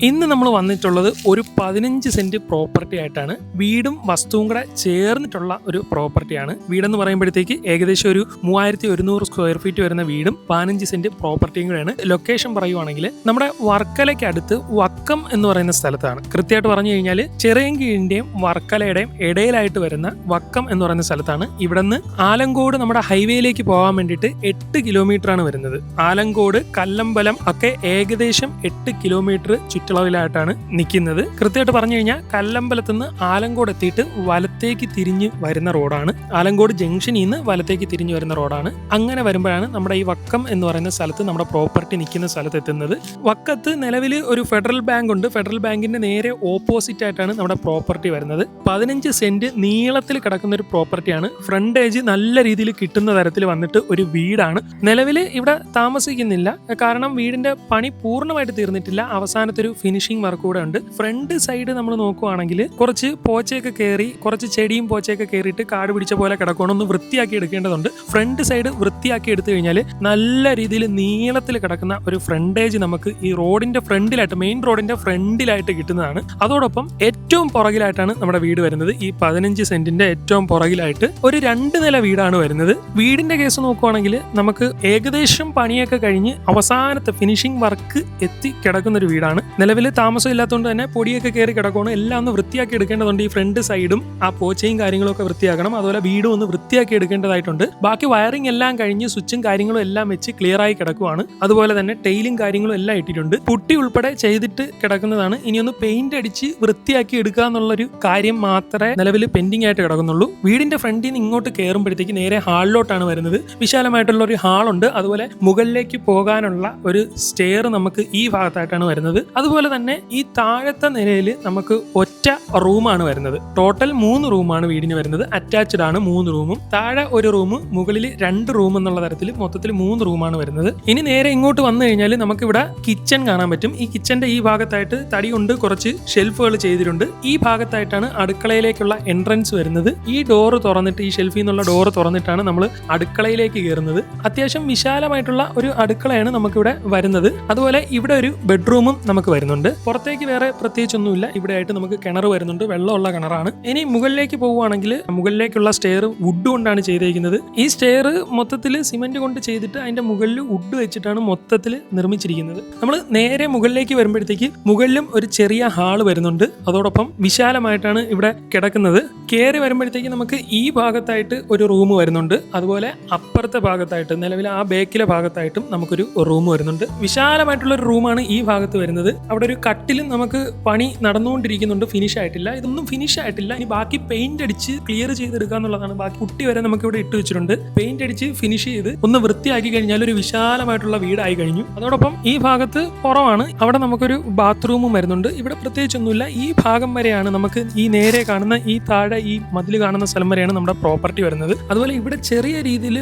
ഇന്ന് നമ്മൾ വന്നിട്ടുള്ളത് ഒരു 15 സെന്റ് പ്രോപ്പർട്ടി ആയിട്ടാണ്. വീടും വസ്തുവും കൂടെ ചേർന്നിട്ടുള്ള ഒരു പ്രോപ്പർട്ടിയാണ്. വീടെന്ന് പറയുമ്പോഴത്തേക്ക് ഏകദേശം ഒരു 3100 സ്ക്വയർ ഫീറ്റ് വരുന്ന വീടും 15 സെന്റ് പ്രോപ്പർട്ടിയും കൂടെയാണ്. ലൊക്കേഷൻ പറയുവാണെങ്കിൽ നമ്മുടെ വർക്കലയ്ക്ക് അടുത്ത് വക്കം എന്ന് പറയുന്ന സ്ഥലത്താണ്. കൃത്യമായിട്ട് പറഞ്ഞു കഴിഞ്ഞാൽ ചിറയൻകീഴിന്റെയും വർക്കലയുടെയും ഇടയിലായിട്ട് വരുന്ന വക്കം എന്ന് പറയുന്ന സ്ഥലത്താണ്. ഇവിടെ നിന്ന് ആലങ്കോട് നമ്മുടെ ഹൈവേയിലേക്ക് പോകാൻ വേണ്ടിയിട്ട് 8 കിലോമീറ്റർ ആണ് വരുന്നത്. ആലങ്കോട് കല്ലമ്പലം ഒക്കെ ഏകദേശം 8 കിലോമീറ്റർ ചുറ്റളവിലായിട്ടാണ് നിൽക്കുന്നത്. കൃത്യമായിട്ട് പറഞ്ഞു കഴിഞ്ഞാൽ കല്ലമ്പലത്ത് നിന്ന് ആലങ്കോട് എത്തിയിട്ട് വലത്തേക്ക് തിരിഞ്ഞ് വരുന്ന റോഡാണ്. ആലങ്കോട് ജംഗ്ഷനിൽ നിന്ന് വലത്തേക്ക് തിരിഞ്ഞു വരുന്ന റോഡാണ്. അങ്ങനെ വരുമ്പോഴാണ് നമ്മുടെ ഈ വക്കം എന്ന് പറയുന്ന സ്ഥലത്ത് നമ്മുടെ പ്രോപ്പർട്ടി നിൽക്കുന്ന സ്ഥലത്ത് എത്തുന്നത്. വക്കത്ത് നിലവിൽ ഒരു ഫെഡറൽ ബാങ്ക് ഉണ്ട്. ഫെഡറൽ ബാങ്കിന്റെ നേരെ ഓപ്പോസിറ്റ് ആയിട്ടാണ് നമ്മുടെ പ്രോപ്പർട്ടി വരുന്നത്. 15 സെന്റ് നീളത്തിൽ കിടക്കുന്ന ഒരു പ്രോപ്പർട്ടിയാണ്. ഫ്രണ്ടേജ് നല്ല രീതിയിൽ കിട്ടുന്ന തരത്തിൽ വന്നിട്ട് ഒരു വീടാണ്. നിലവിൽ ഇവിടെ താമസിക്കുന്നില്ല, കാരണം വീടിന്റെ പണി പൂർണ്ണമായിട്ട് തീർന്നിട്ടില്ല. അവസാനത്തെ ഒരു ഫിനിഷിംഗ് വർക്ക് കൂടെ ഉണ്ട്. ഫ്രണ്ട് സൈഡ് നമ്മൾ നോക്കുവാണെങ്കിൽ കുറച്ച് പോച്ചയൊക്കെ കയറി, കുറച്ച് ചെടിയും പോച്ചയൊക്കെ കയറിയിട്ട് കാട് പിടിച്ച പോലെ കിടക്കണം. ഒന്ന് വൃത്തിയാക്കി എടുക്കേണ്ടതുണ്ട്. ഫ്രണ്ട് സൈഡ് വൃത്തിയാക്കി എടുത്തു കഴിഞ്ഞാൽ നല്ല രീതിയിൽ നീളത്തിൽ കിടക്കുന്ന ഒരു ഫ്രണ്ടേജ് നമുക്ക് ഈ റോഡിന്റെ ഫ്രണ്ടിലായിട്ട്, മെയിൻ റോഡിന്റെ ഫ്രണ്ടിലായിട്ട് കിട്ടുന്നതാണ്. അതോടൊപ്പം ഏറ്റവും പുറകിലായിട്ടാണ് നമ്മുടെ വീട് വരുന്നത്. ഈ 15 സെന്റിന്റെ ഏറ്റവും പുറകിലായിട്ട് ഒരു 2 നില വീടാണ് വരുന്നത്. വീടിന്റെ കേസ് നോക്കുവാണെങ്കിൽ നമുക്ക് ഏകദേശം പണിയൊക്കെ കഴിഞ്ഞ് അവസാനത്തെ ഫിനിഷിംഗ് വർക്ക് എത്തി കിടക്കുന്ന ഒരു വീടാണ്. നിലവിൽ താമസം ഇല്ലാത്തതുകൊണ്ട് തന്നെ പൊടിയൊക്കെ കയറി കിടക്കണം. എല്ലാം ഒന്ന് വൃത്തിയാക്കി എടുക്കേണ്ടതുണ്ട്. ഈ ഫ്രണ്ട് സൈഡും ആ പോച്ചയും കാര്യങ്ങളും ഒക്കെ വൃത്തിയാക്കണം. അതുപോലെ വീടും ഒന്ന് വൃത്തിയാക്കി എടുക്കേണ്ടതായിട്ടുണ്ട്. ബാക്കി വയറിംഗ് എല്ലാം കഴിഞ്ഞ് സ്വിച്ചും കാര്യങ്ങളും എല്ലാം വെച്ച് ക്ലിയർ ആയി കിടക്കുവാണ്. അതുപോലെ തന്നെ ടൈലും കാര്യങ്ങളും എല്ലാം ഇട്ടിട്ടുണ്ട്. പുട്ടി ഉൾപ്പെടെ ചെയ്തിട്ട് കിടക്കുന്നതാണ്. ഇനി ഒന്ന് പെയിന്റ് അടിച്ച് വൃത്തിയാക്കി എടുക്കുക എന്നുള്ളൊരു കാര്യം മാത്രമേ നിലവിൽ പെൻഡിങ് ആയിട്ട് കിടക്കുന്നുള്ളൂ. വീടിന്റെ ഫ്രണ്ടിൽ നിന്ന് ഇങ്ങോട്ട് കയറുമ്പോഴത്തേക്ക് നേരെ ഹാളിലോട്ടാണ് വരുന്നത്. വിശാലമായിട്ടുള്ള ഒരു ഹാളുണ്ട്. അതുപോലെ മുകളിലേക്ക് പോകാനുള്ള ഒരു സ്റ്റെയർ നമുക്ക് ഈ ഭാഗത്തായിട്ടാണ് വരുന്നത്. അതുപോലെ തന്നെ ഈ താഴത്തെ നിലയിൽ നമുക്ക് ഒറ്റ റൂമാണ് വരുന്നത്. ടോട്ടൽ 3 റൂമാണ് വീടിന് വരുന്നത്. അറ്റാച്ച്ഡ് ആണ് 3 റൂമും. താഴെ ഒരു റൂം, മുകളിൽ 2 റൂം എന്നുള്ള തരത്തിൽ മൊത്തത്തിൽ 3 റൂമാണ് വരുന്നത്. ഇനി നേരെ ഇങ്ങോട്ട് വന്നു കഴിഞ്ഞാൽ നമുക്കിവിടെ കിച്ചൺ കാണാൻ പറ്റും. ഈ കിച്ചന്റെ ഈ ഭാഗത്തായിട്ട് തടി കൊണ്ട് കുറച്ച് ഷെൽഫുകൾ ചെയ്തിട്ടുണ്ട്. ഈ ഭാഗത്തായിട്ടാണ് അടുക്കളയിലേക്കുള്ള എൻട്രൻസ് വരുന്നത്. ഈ ഡോറ് തുറന്നിട്ട്, ഈ ഷെൽഫിൽ നിന്നുള്ള ഡോറ് തുറന്നിട്ടാണ് നമ്മൾ അടുക്കളയിലേക്ക് കയറുന്നത്. അത്യാവശ്യം വിശാലമായിട്ടുള്ള ഒരു അടുക്കളയാണ് നമുക്കിവിടെ വരുന്നത്. അതുപോലെ ഇവിടെ ഒരു ബെഡ്റൂമും നമുക്ക് വരുന്നുണ്ട്. പുറത്തേക്ക് വേറെ പ്രത്യേകിച്ചൊന്നുമില്ല. ഇവിടെ ആയിട്ട് നമുക്ക് കിണർ വരുന്നുണ്ട്. വെള്ളമുള്ള കിണറാണ്. ഇനി മുകളിലേക്ക് പോവുകയാണെങ്കിൽ മുകളിലേക്കുള്ള സ്റ്റെയർ വുഡ് കൊണ്ടാണ് ചെയ്തിരിക്കുന്നത്. ഈ സ്റ്റെയർ മൊത്തത്തിൽ സിമെന്റ് കൊണ്ട് ചെയ്തിട്ട് അതിന്റെ മുകളിൽ വുഡ് വെച്ചിട്ടാണ് മൊത്തത്തിൽ നിർമ്മിച്ചിരിക്കുന്നത്. നമ്മൾ നേരെ മുകളിലേക്ക് വരുമ്പോഴത്തേക്ക് മുകളിലും ഒരു ചെറിയ ഹാള് വരുന്നുണ്ട്. അതോടൊപ്പം വിശാലമായിട്ടാണ് ഇവിടെ കിടക്കുന്നത്. കയറി വരുമ്പോഴത്തേക്ക് നമുക്ക് ഈ ഭാഗത്തായിട്ട് ഒരു റൂം വരുന്നുണ്ട്. അതുപോലെ അപ്പുറത്തെ ഭാഗത്തായിട്ട്, നിലവിൽ ആ ബേക്കിലെ ഭാഗത്തായിട്ടും നമുക്കൊരു റൂം വരുന്നുണ്ട്. വിശാലമായിട്ടുള്ള ഒരു റൂമാണ് ഈ ഭാഗത്ത് വരുന്നത്. അവിടെ ഒരു കട്ടിലും നമുക്ക് പണി നടന്നുകൊണ്ടിരിക്കുന്നുണ്ട്. ഫിനിഷ് ആയിട്ടില്ല. ഇതൊന്നും ഫിനിഷ് ആയിട്ടില്ല. ഇനി ബാക്കി പെയിന്റ് അടിച്ച് ക്ലിയർ ചെയ്തെടുക്കുക എന്നുള്ളതാണ്. ബാക്കി കുട്ടി വരെ നമുക്ക് ഇവിടെ ഇട്ട് വെച്ചിട്ടുണ്ട്. പെയിന്റ് അടിച്ച് ഫിനിഷ് ചെയ്ത് ഒന്ന് വൃത്തിയാക്കി കഴിഞ്ഞാൽ ഒരു വിശാലമായിട്ടുള്ള വീടായി കഴിഞ്ഞു. അതോടൊപ്പം ഈ ഭാഗത്ത് പുറമാണ്. അവിടെ നമുക്കൊരു ബാത്റൂമും വരുന്നുണ്ട്. ഇവിടെ പ്രത്യേകിച്ചൊന്നുമില്ല. ഈ ഭാഗം വരെയാണ് നമുക്ക് ഈ നേരെ കാണുന്ന, ഈ താഴെ ഈ മതിൽ കാണുന്ന സ്ഥലം വരെയാണ് നമ്മുടെ പ്രോപ്പർട്ടി വരുന്നത്. അതുപോലെ ഇവിടെ ചെറിയ രീതിയിൽ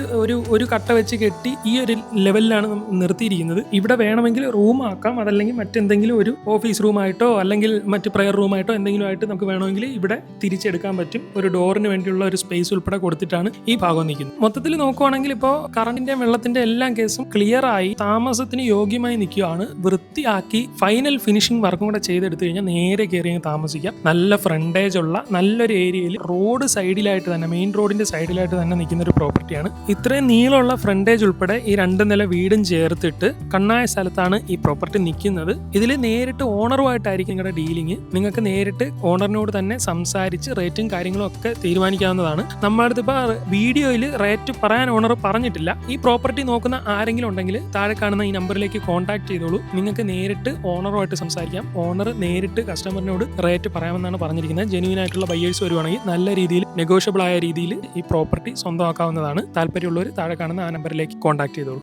ഒരു കട്ട വെച്ച് കെട്ടി ഈ ഒരു ലെവലിലാണ് നിർത്തിയിരിക്കുന്നത്. ഇവിടെ വേണമെങ്കിൽ റൂം ആക്കാം. അതല്ലെങ്കിൽ മറ്റെന്തെങ്കിലും ഒരു ഓഫീസ് റൂമായിട്ടോ അല്ലെങ്കിൽ മറ്റ് പ്രയർ റൂമായിട്ടോ എന്തെങ്കിലും ആയിട്ട് നമുക്ക് വേണമെങ്കിൽ ഇവിടെ തിരിച്ചെടുക്കാൻ പറ്റും. ഒരു ഡോറിന് വേണ്ടിയുള്ള ഒരു സ്പേസ് ഉൾപ്പെടെ കൊടുത്തിട്ടാണ് ഈ ഭാഗം നിൽക്കുന്നത്. മൊത്തത്തിൽ നോക്കുവാണെങ്കിൽ ഇപ്പോൾ കറണ്ടിന്റെ വെള്ളത്തിന്റെ എല്ലാം കേസും ക്ലിയർ ആയി താമസത്തിന് യോഗ്യമായി നിൽക്കുകയാണ്. വൃത്തിയാക്കി ഫൈനൽ ഫിനിഷിംഗ് വർക്കും കൂടെ ചെയ്തെടുത്തു കഴിഞ്ഞാൽ നേരെ കയറി താമസിക്കാം. നല്ല ഫ്രണ്ടേജ് ഉള്ള നല്ലൊരു ഏരിയയിൽ റോഡ് സൈഡിലായിട്ട് തന്നെ, മെയിൻ റോഡിന്റെ സൈഡിലായിട്ട് തന്നെ നിൽക്കുന്ന ഒരു പ്രോപ്പർട്ടിയാണ്. ഇത്രയും നീളമുള്ള ഫ്രണ്ടേജ് ഉൾപ്പെടെ ഈ 2 നില വീടും ചേർത്തിട്ട് കണ്ണായ സ്ഥലത്താണ് ഈ പ്രോപ്പർട്ടി നിൽക്കുന്നത്. ഇതിൽ നേരിട്ട് ഓണറുമായിട്ടായിരിക്കും നിങ്ങളുടെ ഡീലിംഗ്. നിങ്ങൾക്ക് നേരിട്ട് ഓണറിനോട് തന്നെ സംസാരിച്ച് റേറ്റും കാര്യങ്ങളും ഒക്കെ തീരുമാനിക്കാവുന്നതാണ്. നമ്മുടെ അടുത്ത് ഇപ്പോൾ വീഡിയോയിൽ റേറ്റ് പറയാൻ ഓണർ പറഞ്ഞിട്ടില്ല. ഈ പ്രോപ്പർട്ടി നോക്കുന്ന ആരെങ്കിലും ഉണ്ടെങ്കിൽ താഴെ കാണുന്ന ഈ നമ്പറിലേക്ക് കോൺടാക്ട് ചെയ്തോളൂ. നിങ്ങൾക്ക് നേരിട്ട് ഓണറുമായിട്ട് സംസാരിക്കാം. ഓണർ നേരിട്ട് കസ്റ്റമറിനോട് റേറ്റ് പറയാമെന്നാണ് പറഞ്ഞിരിക്കുന്നത്. ജെന്യൂൻ ആയിട്ടുള്ള ബയേഴ്സ് വരുവാണെങ്കിൽ നല്ല രീതിയിൽ നെഗോഷ്യബിൾ ആയ രീതിയിൽ ഈ പ്രോപ്പർട്ടി സ്വന്തമാക്കാവുന്നതാണ്. താല്പര്യമുള്ളവർ താഴെ കാണുന്ന ആ നമ്പറിലേക്ക് കോൺടാക്ട് ചെയ്തോളൂ.